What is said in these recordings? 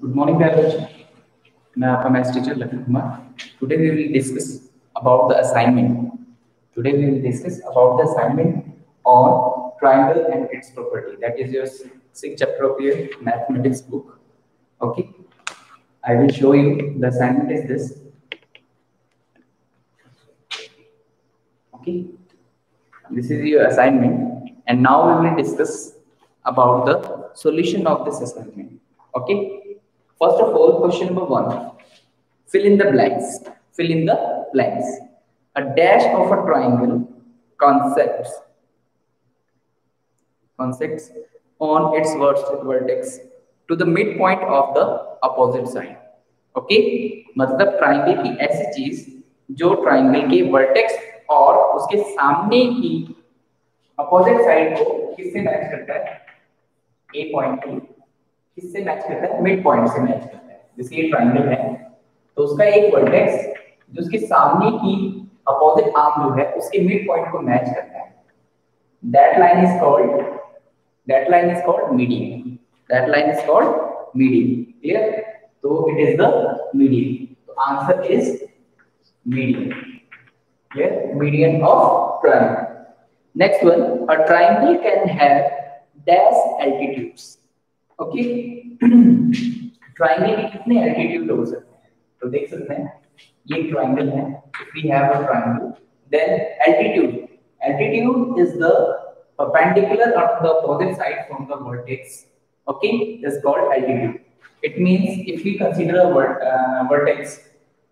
Good morning, parents. मैं आपका maths teacher Lakhan Kumar. Today we will discuss about the assignment. Today we will discuss about the assignment on triangle and its property. That is your sixth chapter of your mathematics book. Okay. I will show you the assignment is this. Okay. This is your assignment, and now we will discuss about the solution of this assignment. Okay. First of all, question number 1. Fill in the blanks. Fill in the blanks. A dash of a triangle concepts on its vertex to the midpoint of the opposite side. Okay मतलब triangle की ऐसी चीज जो triangle के vertex और उसके सामने की अपोजिट साइड को किससे मैच करता है? ए पॉइंट को किससे मैच करता है? मिड पॉइंट से मैच करता है. जैसे ये ट्राइंगल है तो उसका एक वर्टेक्स जो उसके सामने की अपोजिट आर्म जो है उसके मिड पॉइंट को मैच करता है. That line is called median. That line is called median. Clear? तो इट इज द मीडियन. तो answer is median. Clear? Median of triangle. Next one, a triangle can have dash altitudes. Okay triangle के कितने altitude हो सकते हैं? तो देख सकते हैं ये ट्रायंगल है. If we have a triangle then altitude is the perpendicular on the opposite side from the vertex. Okay, is called altitude. It means if we consider a vertex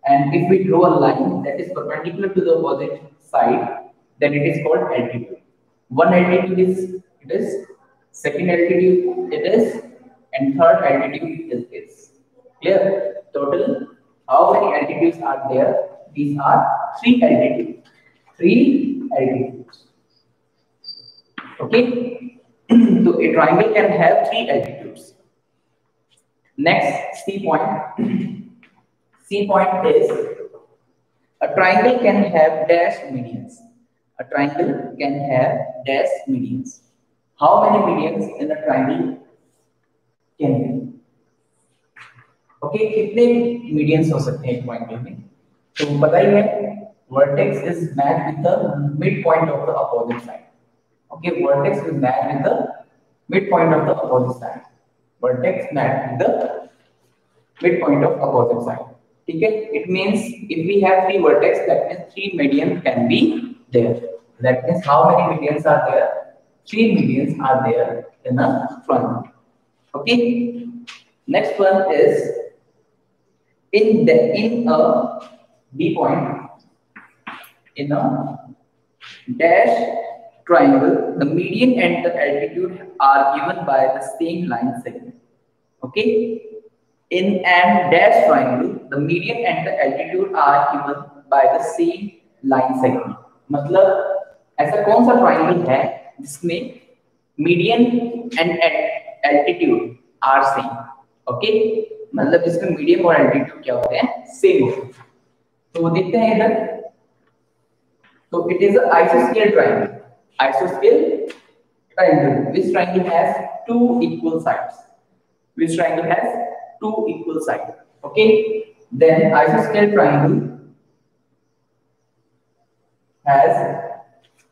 and if we draw a line that is perpendicular to the opposite side, then it is called altitude. One altitude is it is, second altitude it is, and third altitude is this. Clear? Total how many altitudes are there? These are three altitudes. Okay, so a triangle can have three altitudes. Next, C point. C point is a triangle can have dash medians. A triangle can have dash medians. How many medians in a triangle can be? Okay, कितने medians हो सकते हैं एक triangle में? तो पता ही है, vertex is matched with the midpoint of the opposite side. Okay, vertex is matched with the midpoint of the opposite side. Vertex matched with the midpoint of opposite side. ठीक है? It means if we have three vertex, that means three medians can be there. That means how many medians are there? Three medians are there in a triangle. Okay. Next one is in a B point, in a dash triangle, the median and the altitude are given by the same line segment. Okay, in an dash triangle, the median and the altitude are given by the same line segment. मतलब ऐसा कौन सा triangle है जिसमें median and altitude are same? Okay, मतलब जिसमें median और altitude क्या होते हैं? सेम होते हैं. तो वो देखते हैं इधर. तो इट इज अ आइसोस्केल triangle. Isoscale triangle. Which triangle has two equal sides? Which triangle has two equal sides? Okay. Then isoscale triangle has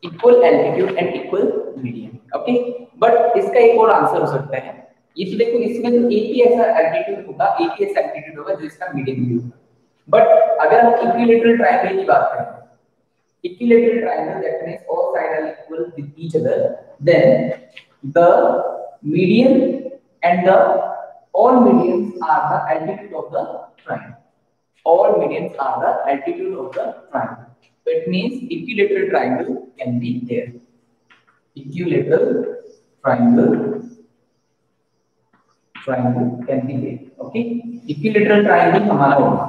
equal altitude and equal median. Okay. But इसका एक और आंसर हो सकता है. ये तो देखो इसमें तो एक ही ऐसा altitude होगा, एक ही ऐसा altitude होगा जो इसका median भी होगा. But अगर हम equilateral triangle की बात करें, equilateral triangle, that means all sides are equal with each other, then the median and the all medians are the altitude of the triangle. All medians are the altitude of the triangle. So it means equilateral triangle can be there. Equilateral triangle can be there. Okay, equilateral triangle हमारा होगा.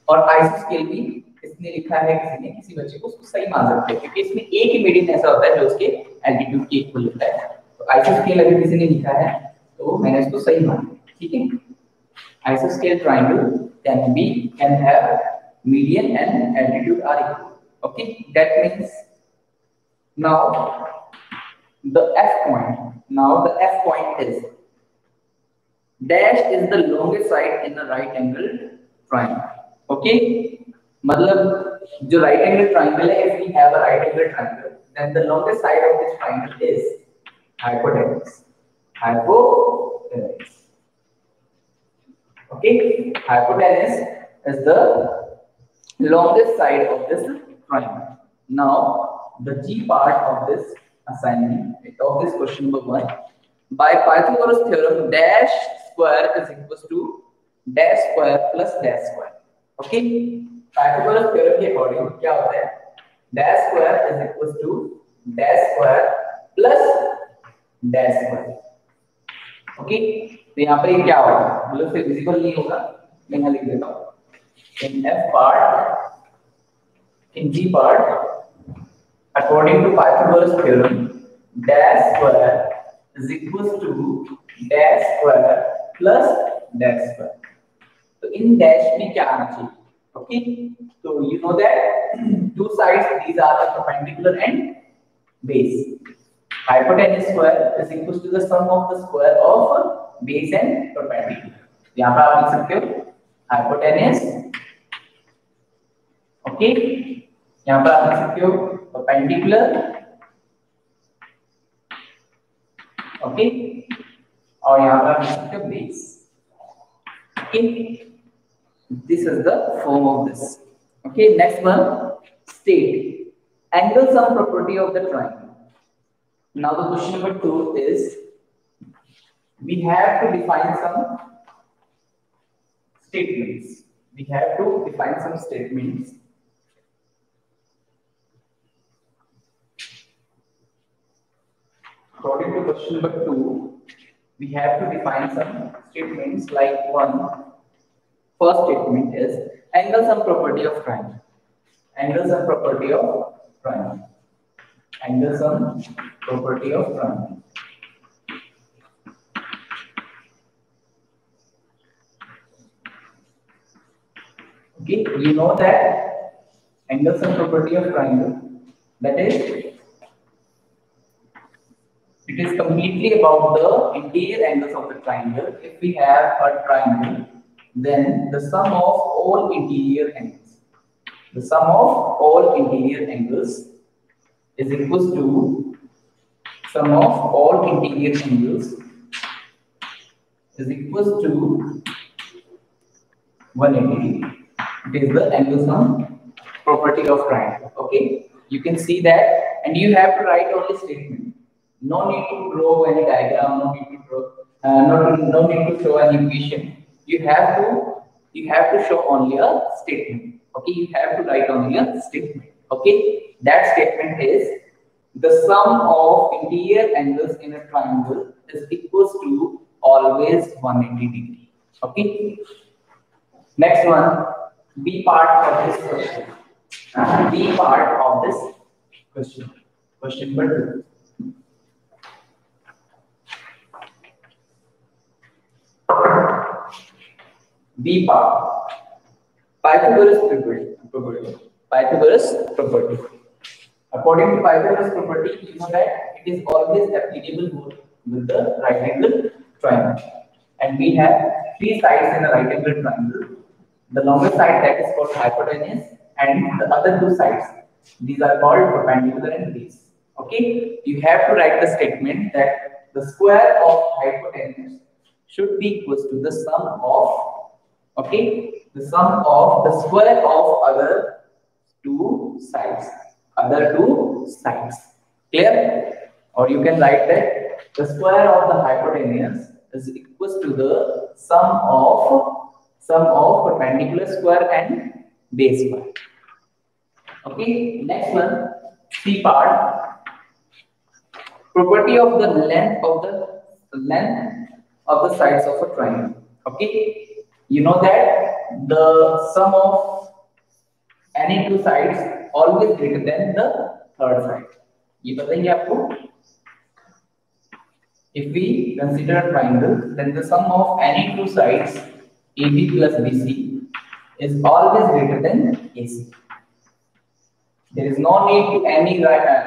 और isoscale भी इसने लिखा है किसी ने, किसी बच्चे को, उसको सही मान सकते हैं क्योंकि इसमें एक ही मीडियन ऐसा होता है जो उसके एल्टीट्यूड के इक्वल होता है. तो आइसोस्केल अगर किसी ने लिखा है तो मैंने इसको सही माना. ठीक है. आइसोस्केल triangle can have median and altitude are equal. Okay, that means now the F point is dash is the longest side in a right angle triangle. Okay, मतलब जो right angle triangle है, if we have a right angle triangle, then the longest side of this triangle is hypotenuse. Hypotenuse. Okay, hypotenuse is the longest side of this triangle. Now the G part of this assignment of this question number 1. By Pythagoras theorem, dash square is equals to dash square plus dash square. Okay, Pythagoras theorem के according क्या होता है? Dash square is equals to dash square plus dash square. Okay, तो यहाँ पे क्या होगा? मतलब से विजिबल नहीं होगा, मैं यहाँ लिख देता हूँ in F part, in G part, according to Pythagoras theorem, dash square is equals to dash square plus dash square. तो इन dash में क्या आना चाहिए? Okay, so you know that two sides, these are the perpendicular and base. Hypotenuse square is equals to the sum of the square of base and perpendicular. यहाँ पर आप लिख सकते हो hypotenuse. Okay, यहाँ पर आप लिख सकते हो perpendicular. Okay, और यहाँ पर आप लिख सकते हो base. Okay, this is the form of this. Okay, next one, state angle sum property of the triangle. Now the question number 2 is, we have to define some statements. We have to define some statements. According to question number 2, we have to define some statements like one. First statement is angle sum property of triangle. Angle sum property of triangle. Angle sum property of triangle. Okay, you know that angle sum property of triangle, that is, it is completely about the interior angles of the triangle. If we have a triangle, then the sum of all interior angles, the sum of all interior angles is equals to sum of all interior angles is equals to 180 degree. It is the angle sum property of triangle. Okay, you can see that, and you have to write only statement. No need to draw any diagram. No need to draw. No need to show an equation. You have to show only a statement. Okay, you have to write only a statement. Okay, that statement is the sum of interior angles in a triangle is equals to always 180 degree. Okay. Next one, B part of this question. B part of this question. Question number 2. B part. Pythagoras property. Pythagoras property. According to Pythagoras property, you know that it is always applicable with the right angle triangle. And we have three sides in a right angle triangle. The longest side, that is called hypotenuse, and the other two sides, these are called perpendicular and base. Okay, you have to write the statement that the square of hypotenuse should be equals to the sum of, okay, the sum of the square of other two sides. Other two sides. Clear? Or you can write that the square of the hypotenuse is equals to the sum of perpendicular square and base square. Okay, next one, C part. Property of the length of the sides of a triangle. Okay, you know that the sum of any two sides always greater than the third side. ये बताएंगे आपको. If we consider a triangle, then the sum of any two sides AB plus BC is always greater than AC. There is no need to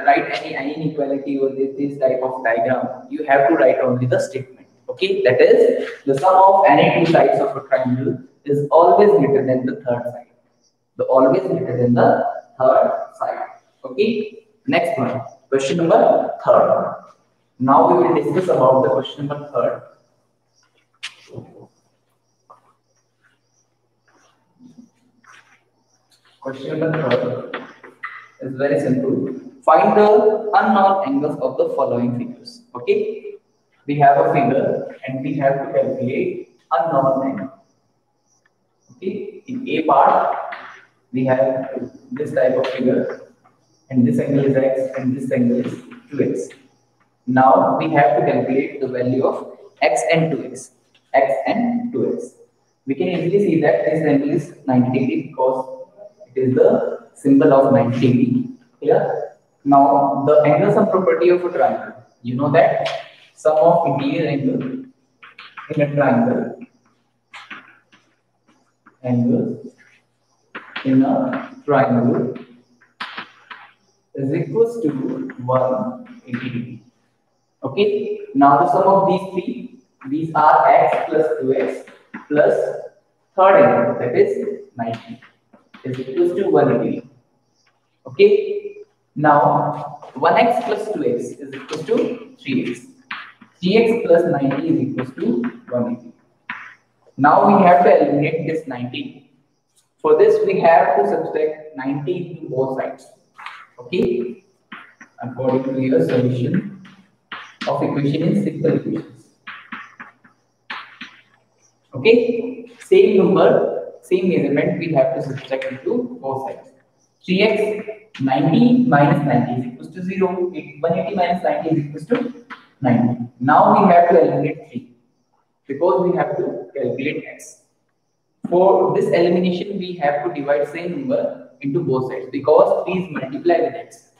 write any inequality or this type of diagram. You have to write only the statement. Okay, that is the sum of any two sides of a triangle is always greater than the third side. The always greater than the third side. Okay, next one. Question number third. Now we will discuss about the question number third. Question number third is very simple. Find the unknown angles of the following figures. Okay, we have a figure and we have to calculate unknown angle. Okay, in A part we have this type of figure, and this angle is x and this angle is 2x. Now we have to calculate the value of x and 2x. X and 2x. We can easily see that this angle is 90 degree because it is the symbol of 90 degree. Clear? Now the angle sum property of a triangle. You know that sum of interior angle in a triangle is equals to 180 degree. Okay. Now the sum of these three, these are x plus 2x plus third angle, that is 90, is equals to 180. Okay. Now 1x plus 2x is equals to 3x. 3x plus 90 is equals to 180. Now we have to eliminate this 90. For this, we have to subtract 90 to both sides. Okay, according to your solution of equation in simple equations. Okay, same number, same measurement, we have to subtract into both sides. 3x 90 minus 90 is equals to 0. 180 minus 90 is equals to 90. Now we have to eliminate 3 because we have to calculate x. For this elimination, we have to divide same number into both sides because 3 is multiplied with x.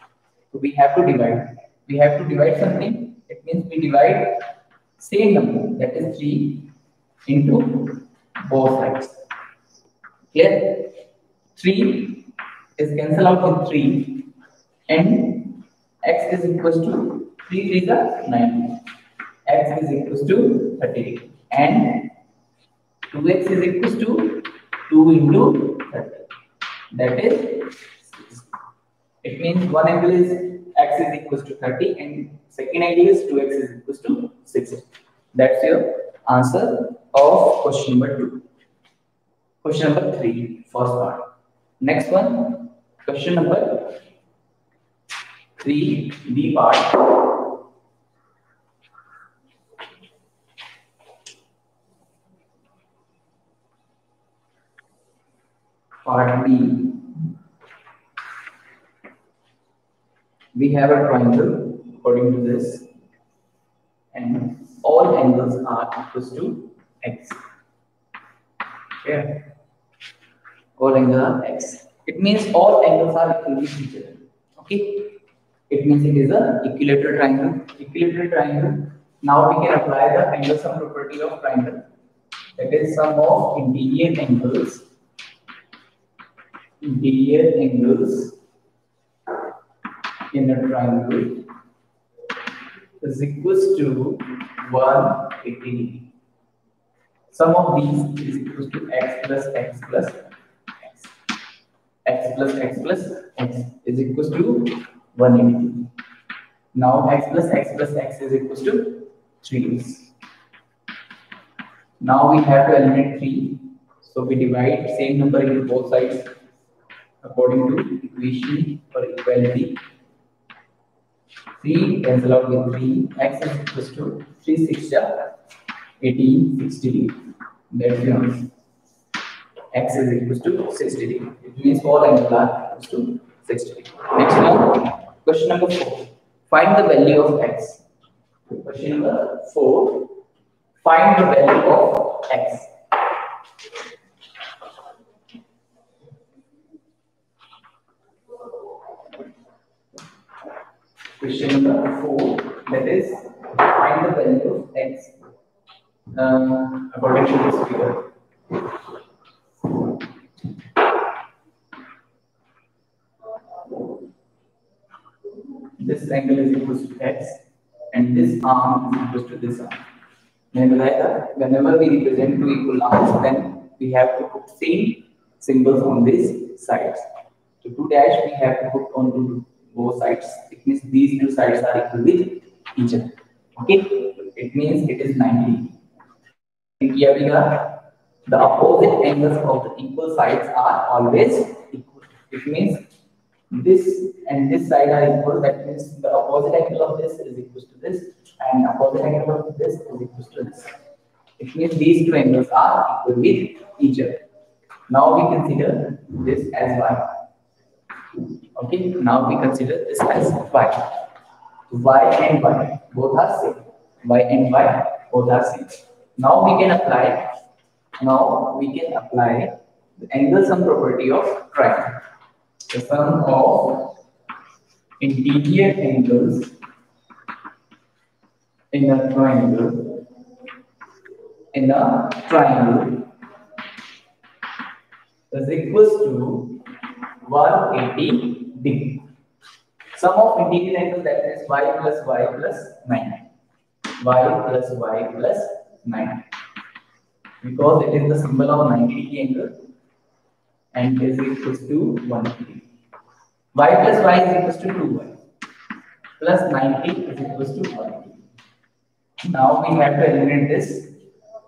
So we have to divide. We have to divide something. It means we divide same number, that is 3, into both sides. Clear? 3 is cancelled out with 3, and x is equals to 3 3 is 9. X is equals to 30, and 2x is equals to 2 into 30. That is 6. It means one angle is x is equals to 30 and second angle is 2x is equals to 6. That's your answer of question number 2. Question number 3, first part. Next one, question number 3, B part. Part B. We have a triangle according to this, and all angles are equal to x. Okay. All angles are x. It means all angles are equally situated. Okay. It means it is a equilateral triangle. Equilateral triangle. Now we can apply the angle sum property of triangle. That is sum of interior angles in a triangle is equals to 180 degree. Sum of these is equals to x plus x plus x. X plus x plus x is equals to 180 degree. Now x plus x is equals to 3x. Now we have to eliminate 3. So we divide same number into both sides according to equation or equality. 3 cancel out with 3. X is equals to 3 6 18 60. That's the answer. X is equals to 60. It means all angles are equals to 60. Next one, question number 4. Find the value of x. Question number 4. Find the value of x. Question number 4, that is find the value of x according to this figure. This angle is equal to x and this arm is equal to this arm. मैंने बताया था whenever we represent two equal arms then we have to put same symbols on these sides. So 2 dash we have to put on to both sides. It means these two sides are equal with each other. Okay, it means it is 90. Here we are. The opposite angles of the equal sides are always equal. It means this and this side are equal. That means the opposite angle of this is equal to this, and opposite angle of this is equal to this. It means these two angles are equal with each other. Now we consider this as y. Okay. Now we consider this as y. Y and y both are same. Y and y both are same. Now we can apply. Now we can apply the angle sum property of triangle. The sum of interior angles in a triangle is equals to 180 degree. Sum of interior angles, that is y plus 9. Y plus y plus 9. Because it is the symbol of 90 degree angle and is equals to 180. Y plus y is equals to 2y plus 90 is equals to 180. Now we have to eliminate this.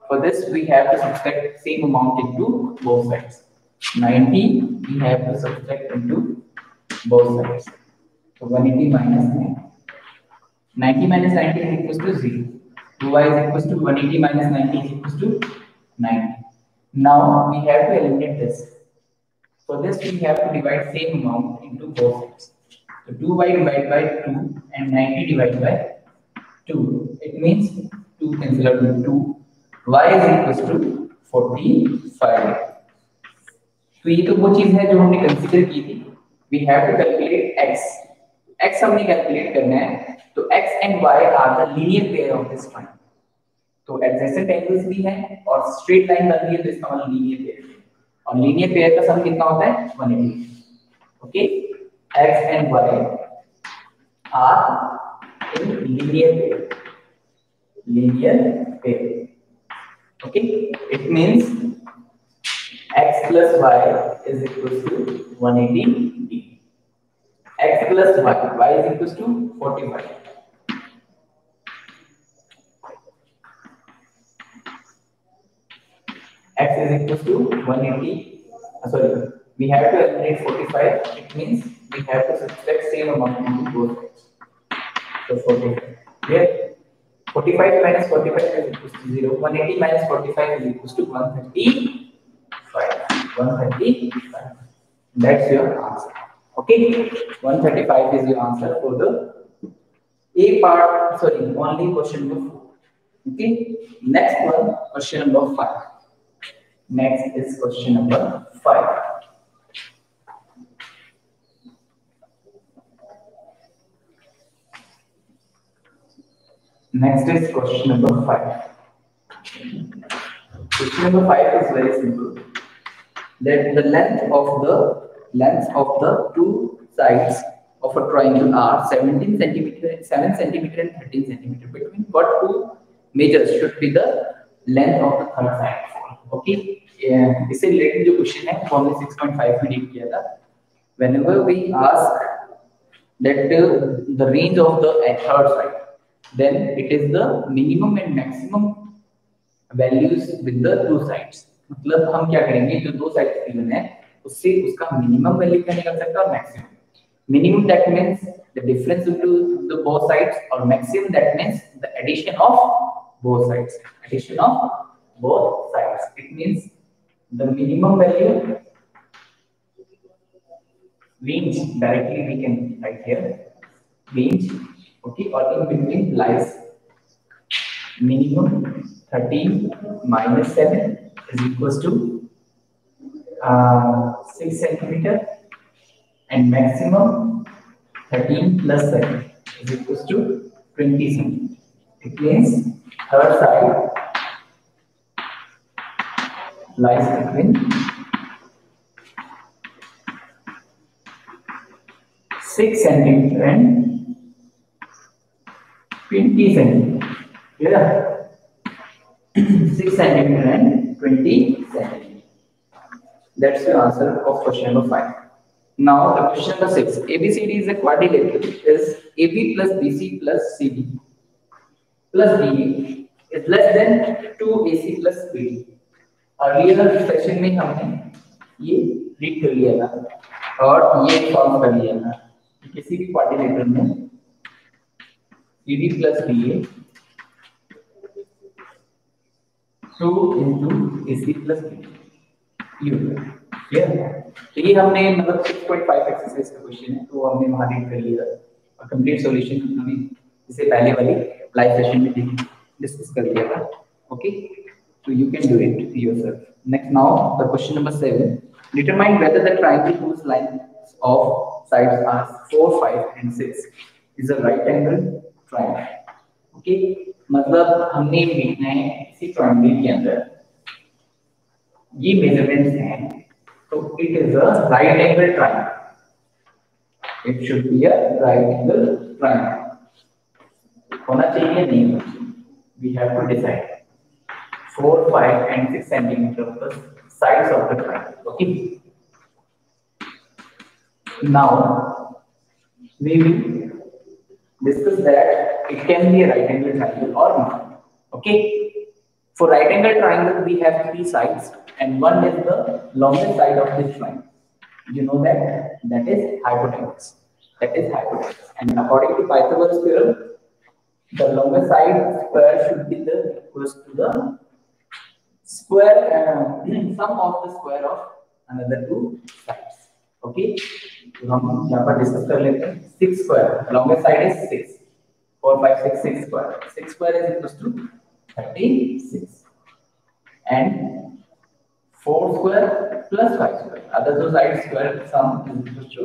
For this we have to subtract same amount into both sides. 90 we have to subtract into both sides. So 180 minus 90. 90 minus 90 is equals to 0. 2y is equals to 180 minus 90 is equals to 90. Now we have to eliminate this. For this we have to divide same amount into both sides. So 2y divided by 2 and 90 divided by 2. It means 2 cancel out with 2. Y is equals to 45. तो ये तो वो चीज है जो हमने consider की थी. We have to calculate x. X हमने कैलकुलेट करना है. तो x and y are the linear pair of this triangle. तो adjacent angles भी हैं और straight line बन रही है तो इसका मतलब linear pair है. और linear pair का सम कितना होता है 180. Okay, x and y are in linear pair. Okay, it means x plus y is equals to 180 degree. X plus y is equals to 45. X is equals to 180. Sorry, we have to eliminate 45. It means we have to subtract same amount into both sides. So 45. Here, 45 minus 45 is equals to 0. 180 minus 45 is equals to 135. 135. That's your answer. Okay, 135 is your answer for the A part. Sorry, only question number 4. Okay, next one, question number 5. Next is question number 5. Next is question number 5. Question number 5 is very simple. That the length of the two sides of a triangle are 17 centimeter, 7 centimeter and 13 centimeter. Between what two measures should be the length of the third side? Okay, इससे related जो question है वो हमने 6.5 में deal किया था. Whenever we ask that the range of the third side, then it is the minimum and maximum values with the two sides. मतलब हम क्या करेंगे, जो दो साइड गिवन है उससे उसका मिनिमम वैल्यू क्या निकल सकता है और maximum. Minimum that means the difference into the both sides और maximum that means the addition of both sides. Addition of both sides. It means the minimum value range directly we can write here range. Okay, or in between lies minimum 13 minus 7 is equals to 6 centimeter and maximum 13 plus 7 is equals to 20 centimeter. It means third side lies between 6 centimeter and 20 centimeter. Yeah. 6 centimeter and 20 centimeter. That's the answer of question number 5. Now the question number 6. ABCD is a quadrilateral. Is AB plus BC plus CD plus DE is less than 2AC plus BD. Earlier session में हमने ये read कर लिया था और ये solve कर लिया था किसी भी क्वाड्रिलेटरल में CD plus DA 2 into AC plus BD clear. तो ये हमने मतलब 6.5 एक्सरसाइज का क्वेश्चन है तो हमने वहां रीड कर लिया और कंप्लीट सॉल्यूशन हमने इससे पहले वाली लाइव सेशन में डिस्कस कर लिया था। Okay, so you can do it yourself. Next, now the question number 7. Determine whether the triangle whose lines of sides are 4, 5 and 6 is a right angle triangle. Okay, मतलब हमने देखना है इसी triangle के अंदर ये मेजरमेंट्स हैं तो it is a right angle triangle. It should be a right angle triangle. होना चाहिए नहीं होना चाहिए? We have to decide. 4, 5 and 6 centimeter of the sides of the triangle. Okay. Now we will discuss that it can be a right angle triangle or not. Okay. For right angle triangle we have 3 sides and one is the longest side of this triangle. You know that is hypotenuse. That is hypotenuse. And according to Pythagoras theorem, the longest side square should be the equals to the square sum of the square of another 2 sides. Okay, तो हम यहाँ पर discuss कर लेते हैं 6 square longest side is 6 4 5 6 6 square 6 square is equals to 36 and 4 square plus 5 square other two sides square sum is equals to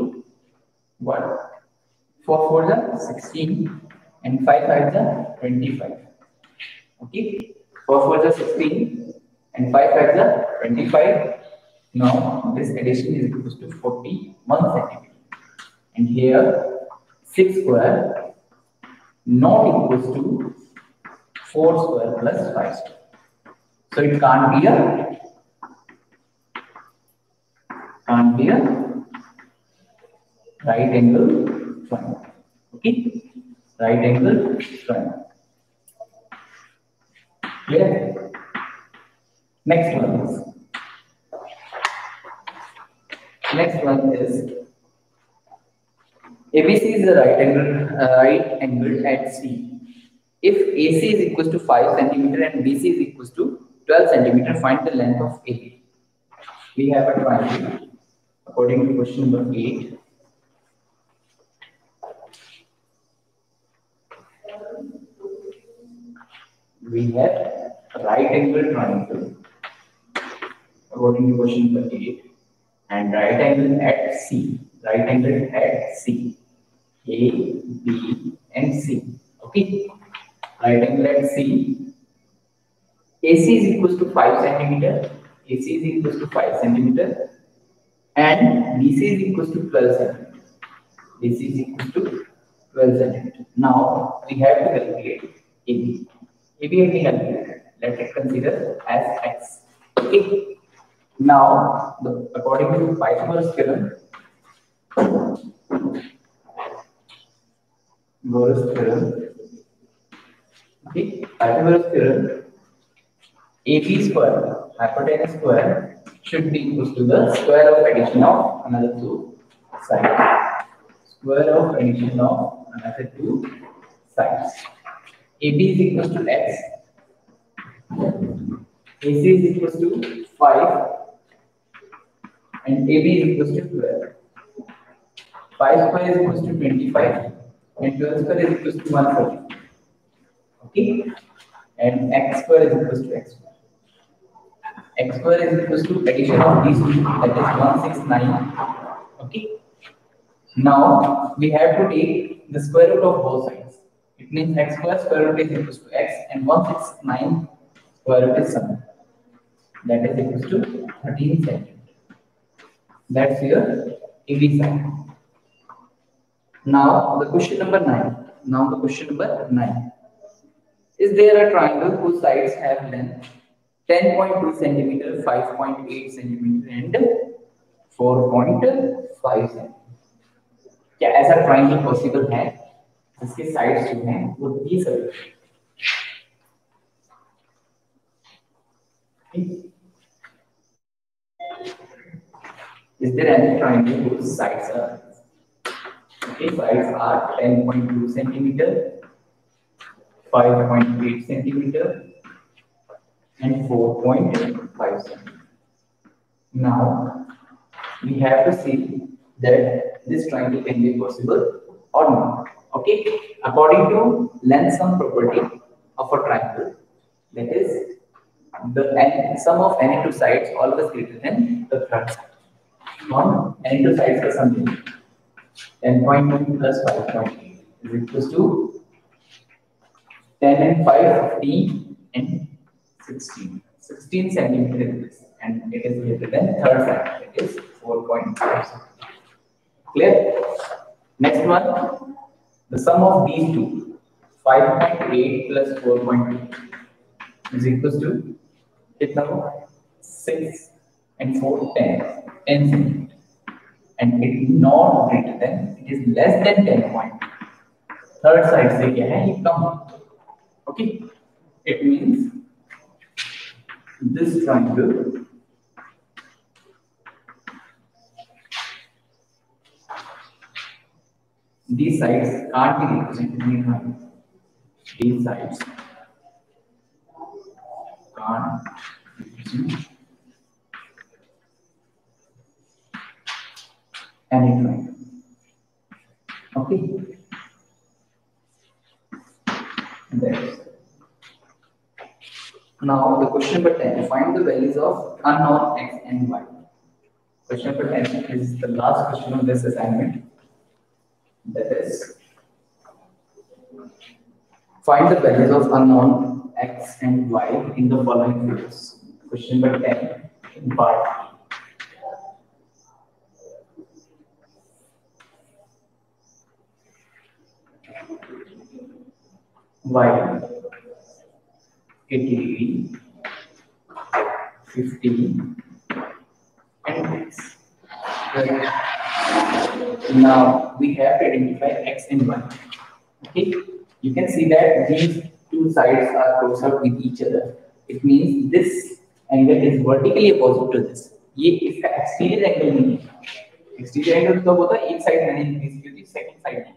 what 4 4 is 16 and 5 5 is 25. Okay, 4 4 is 16 and 5 5 is 25. Now this addition is equals to 41 centimeter and here 6 square not equals to 4 square plus 5 square, so it can't be a right angle triangle. Okay, right angle triangle. Clear? Next one is ABC is the right angle at C. If AC is equals to 5 centimeter and BC is equals to 12 centimeter, find the length of AB. We have a triangle according to question number 8. We have a right angle triangle according to question number 8 and right angle at C. Right angle at C. A, B and C. Okay. Right angle at C. AC is equals to 5 centimeter. AC is equals to 5 centimeter and BC is equals to 12 centimeter. BC is equals to 12 centimeter. Now we have to calculate AB. AB will be calculated. Let it consider as X. Okay. Now, according to Pythagoras theorem, okay, Pythagoras theorem, AB square, hypotenuse square, should be equal to the square of addition of another 2 sides. Square of addition of another 2 sides. AB is equal to X. AC is equal to 5. And AB is equals to 12. 5 square is equals to 25 and 12 square is equals to 140. Okay, and X square is equals to X square. X square is equals to addition of these two, that is 169. Okay, now we have to take the square root of both sides. It means X square root is equals to X and 169 square root is 7. That is equals to 13 centimeters. That's your AB side. Now the question number 9. Is there a triangle whose sides have length 10.2 centimeter, 5.8 centimeter, and 4.5 centimeter? क्या ऐसा triangle possible है जिसके sides जो हैं वो 30 है? Is there any triangle whose sides are sides are 10.2 centimeter, 5.8 centimeter, and 4.5 centimeter? Now we have to see that this triangle can be possible or not. Okay, according to length sum property of a triangle, that is the sum of any two sides always greater than the third side. On any two sides का sum 10.2 plus 5.8 is equals to 10 and 5, 15 and 16. 16 centimeter is, and it is greater than third side, it is 4.5. Clear? Next one, the sum of these two, 5.8 plus 4.2 is equals to it now 6 and 4, 10 centimeter, and it is not greater than, it is less than 10 point. Third side से क्या है ये कम. Okay, it means this triangle these sides can't be represented in triangle. These sides can't represent any triangle. Okay. There. Now the question number 10. Find the values of unknown x and y. Question number 10 is the last question of this assignment. That is, find the values of unknown x and y in the following fields. Question number 10 in part. Y 80 degree, 50 and x. Right. Now we have to identify x and y. Okay, you can see that these two sides are close up with each other. It means this angle is vertically opposite to this. ये इसका exterior angle नहीं है. Exterior angle तो होता है एक side मैंने increase की होती है, second side नहीं.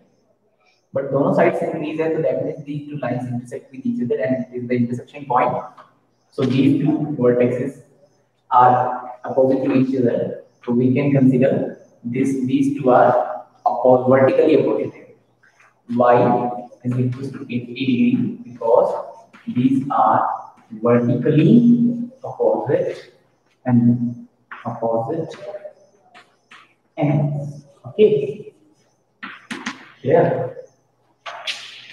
But दोनों sides increase है, so that means these two lines intersect with each other and is the intersection point. So these two vertices are opposite to each other. So we can consider these two are vertically opposite. Y is equal to 80 degree because these are vertically opposite and opposite ends. Okay. Yeah.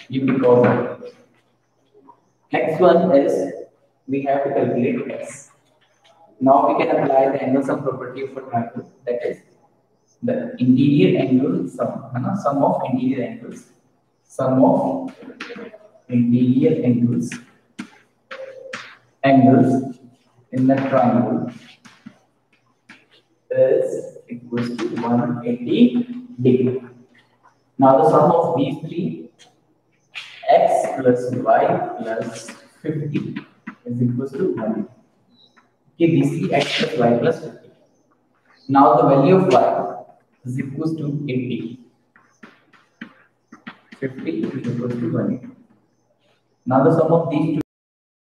You because of it. Next one is we have to calculate x. Now we can apply the angle sum property of a triangle, that is the interior angle sum of interior angles. Sum of interior angles in the triangle is equals to 180 degree. Now the sum of these three, x plus y plus 50 is equals to 1. Okay, these three x plus y plus 50. Now the value of y is equals to 80. 50 is equals to 180. Now the sum of these